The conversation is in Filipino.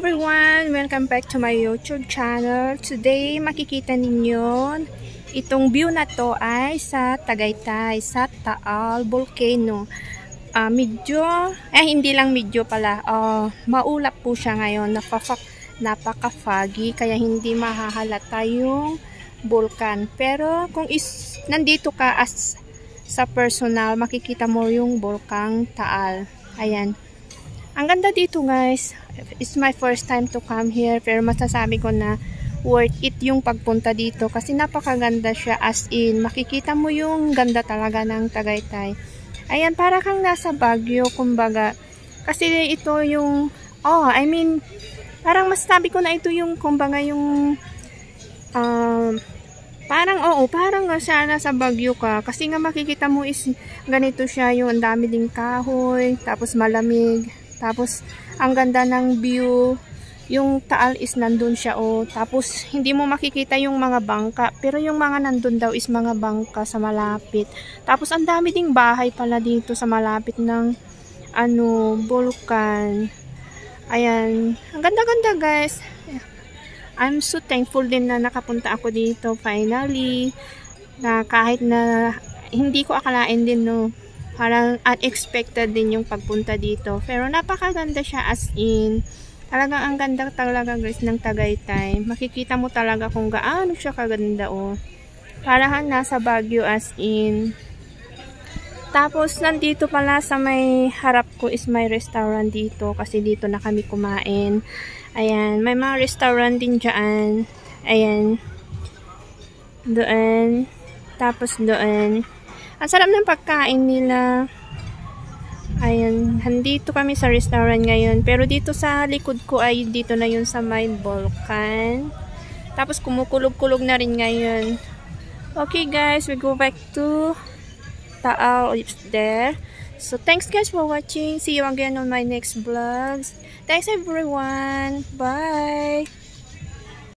everyone! Welcome back to my YouTube channel. Today, makikita ninyo itong view na to ay sa Tagaytay, sa Taal Volcano. Hindi lang medyo pala. Maulap po siya ngayon. Napaka-foggy, kaya hindi mahahalata yung vulkan. Pero kung nandito ka sa personal, makikita mo yung Bulkang Taal. Ayan. Ang ganda dito guys. It's my first time to come here, pero masasabi ko na worth it yung pagpunta dito kasi napakaganda siya, as in makikita mo yung ganda talaga ng Tagaytay. Ayan, para kang nasa Baguio kumbaga, kasi ito yung parang masasabi ko na ito yung kumbaga yung parang siya nasa Baguio ka, kasi nga makikita mo is ganito siya, yung ang dami ding kahoy, tapos malamig. Tapos, ang ganda ng view. Yung Taal is nandun siya, Tapos, hindi mo makikita yung mga bangka. Pero yung mga nandun daw is mga bangka sa malapit. Tapos, ang dami ding bahay pala dito sa malapit ng, bulkan. Ayan. Ang ganda-ganda, guys. I'm so thankful din na nakapunta ako dito, finally. Na kahit na hindi ko akalain din, parang unexpected din yung pagpunta dito. Pero napakaganda siya, as in. Talagang ang ganda talaga guys ng Tagaytay. Makikita mo talaga kung gaano siya kaganda, Parang nasa Baguio, as in. Tapos nandito pala sa may harap ko is may restaurant dito. Kasi dito na kami kumain. Ayan. May mga restaurant din dyan. Ayan. Doon. Tapos doon. Ang sarap ng pagkain nila. Ayan, nandito kami sa restaurant ngayon. Pero dito sa likod ko ay dito na yun sa may Bulkan. Tapos kumukulog-kulog na rin ngayon. Okay guys, we go back to Taal there. So thanks guys for watching. See you again on my next vlogs. Thanks everyone. Bye!